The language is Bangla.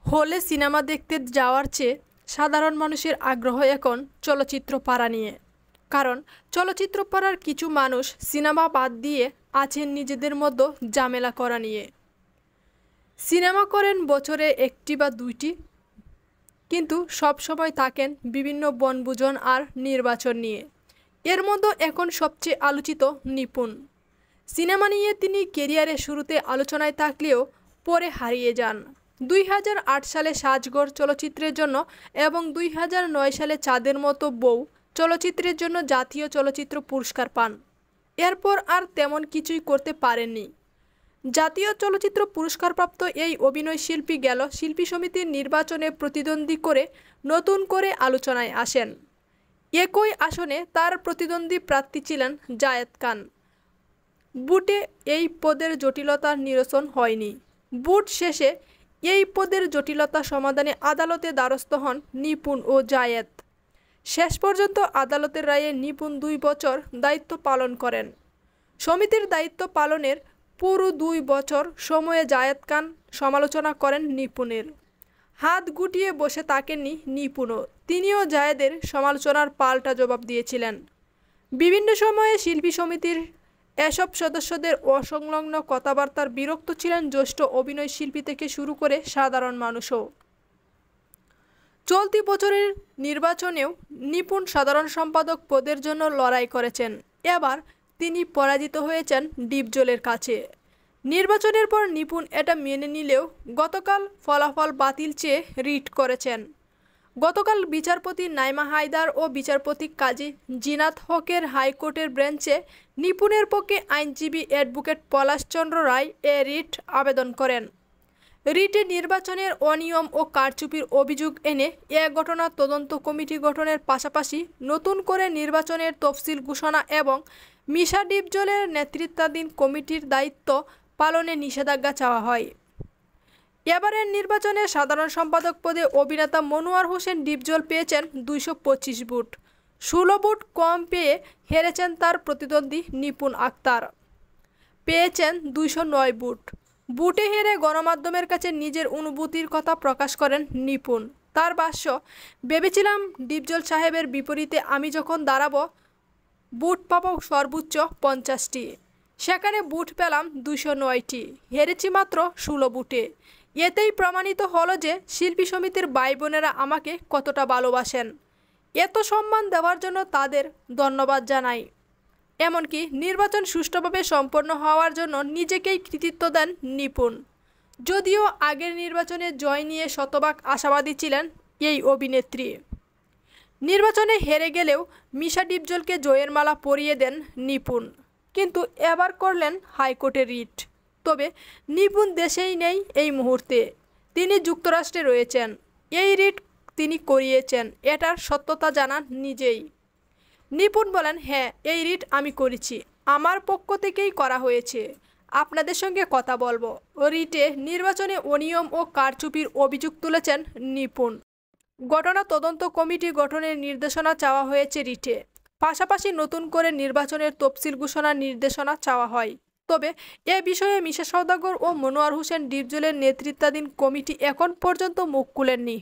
হলে সিনেমা দেখতে যাওয়ার চেয়ে সাধারণ মানুষের আগ্রহ এখন চলচ্চিত্র পাড়া নিয়ে। কারণ চলচ্চিত্র পাড়ার কিছু মানুষ সিনেমা বাদ দিয়ে আছেন নিজেদের মধ্যে ঝামেলা করা নিয়ে। সিনেমা করেন বছরে একটি বা দুইটি, কিন্তু সব সময় থাকেন বিভিন্ন বনভোজন আর নির্বাচন নিয়ে। এর মধ্যে এখন সবচেয়ে আলোচিত নিপুণ। সিনেমা নিয়ে তিনি কেরিয়ারের শুরুতে আলোচনায় থাকলেও পরে হারিয়ে যান। 2008 সালে সাজঘর চলচ্চিত্রের জন্য এবং 2009 সালে চাঁদের মতো বউ চলচ্চিত্রের জন্য জাতীয় চলচ্চিত্র পুরস্কার পান। এরপর আর তেমন কিছুই করতে পারেননি। জাতীয় চলচ্চিত্র পুরস্কারপ্রাপ্ত এই অভিনয়শিল্পী গেল শিল্পী সমিতির নির্বাচনে প্রতিদ্বন্দ্বী করে নতুন করে আলোচনায় আসেন। একই আসনে তার প্রতিদ্বন্দ্বী প্রার্থী ছিলেন জায়েদ খান। বুটে এই পদের জটিলতার নিরসন হয়নি। বুট শেষে এই পদের জটিলতা সমাধানে আদালতে দ্বারস্থ হন নিপুণ ও জায়েদ। শেষ পর্যন্ত আদালতের রায়ে নিপুণ 2 বছর দায়িত্ব পালন করেন। সমিতির দায়িত্ব পালনের পুরো 2 বছর সময়ে জায়েদ খান সমালোচনা করেন নিপুণের। হাত গুটিয়ে বসে থাকেননি নিপুণও, তিনিও জায়েদের সমালোচনার পাল্টা জবাব দিয়েছিলেন। বিভিন্ন সময়ে শিল্পী সমিতির এসব সদস্যদের অসংলগ্ন কথাবার্তার বিরক্ত ছিলেন জ্যেষ্ঠ অভিনয় শিল্পী থেকে শুরু করে সাধারণ মানুষও। চলতি বছরের নির্বাচনেও নিপুণ সাধারণ সম্পাদক পদের জন্য লড়াই করেছেন। এবার তিনি পরাজিত হয়েছেন ডিপজলের কাছে। নির্বাচনের পর নিপুণ এটা মেনে নিলেও গতকাল ফলাফল বাতিল চেয়ে রিট করেছেন। গতকাল বিচারপতি নাইমা হায়দার ও বিচারপতি কাজী জিনাত হকের হাইকোর্টের বেঞ্চে নিপুণের পক্ষে আইনজীবী অ্যাডভোকেট পলাশচন্দ্র রায় রিট আবেদন করেন। রিটে নির্বাচনের অনিয়ম ও কারচুপির অভিযোগ এনে ঘটনা তদন্ত কমিটি গঠনের পাশাপাশি নতুন করে নির্বাচনের তফসিল ঘোষণা এবং মিশা ডিপজলের নেতৃত্বাধীন কমিটির দায়িত্ব পালনে নিষেধাজ্ঞা চাওয়া হয়। এবারের নির্বাচনে সাধারণ সম্পাদক পদে অভিনেতা মনোয়ার হোসেন ডিপজল পেয়েছেন 225 ভোট। 16 ভোট কম পেয়ে হেরেছেন তার প্রতিদ্বন্দ্বী নিপুণ আক্তার, পেয়েছেন 209 ভোট। বুটে হেরে গণমাধ্যমের কাছে নিজের অনুভূতির কথা প্রকাশ করেন নিপুণ। তার ভাষ্য, ভেবেছিলাম ডিপজল সাহেবের বিপরীতে আমি যখন দাঁড়াবো বুট পাবো সর্বোচ্চ 50টি, সেখানে বুট পেলাম 209টি, হেরেছি মাত্র 16 বুটে। এতেই প্রমাণিত হলো যে শিল্পী সমিতির ভাই বোনেরা আমাকে কতটা ভালোবাসেন। এত সম্মান দেওয়ার জন্য তাদের ধন্যবাদ জানাই। এমনকি নির্বাচন সুষ্ঠুভাবে সম্পন্ন হওয়ার জন্য নিজেকেই কৃতিত্ব দেন নিপুণ। যদিও আগের নির্বাচনে জয় নিয়ে শতভাগ আশাবাদী ছিলেন এই অভিনেত্রী। নির্বাচনে হেরে গেলেও মিশা ডিপজলকে জয়ের মালা পরিয়ে দেন নিপুণ, কিন্তু এবার করলেন হাইকোর্টে রিট। তবে নিপুণ দেশেই নেই এই মুহূর্তে, তিনি যুক্তরাষ্ট্রে রয়েছেন। এই রিট তিনি করিয়েছেন, এটার সত্যতা জানান নিজেই। নিপুণ বলেন, হ্যাঁ, এই রিট আমি করেছি, আমার পক্ষ থেকেই করা হয়েছে, আপনাদের সঙ্গে কথা বলবো। রিটে নির্বাচনে অনিয়ম ও কারচুপির অভিযোগ তুলেছেন নিপুণ। ঘটনা তদন্ত কমিটি গঠনের নির্দেশনা চাওয়া হয়েছে রিটে, পাশাপাশি নতুন করে নির্বাচনের তফসিল ঘোষণার নির্দেশনা চাওয়া হয়। তবে এ বিষয়ে মিশা সওদাগর ও মনোয়ার হোসেন ডিপজলের নেতৃত্বাধীন কমিটি এখন পর্যন্ত মুখ খুলেননি।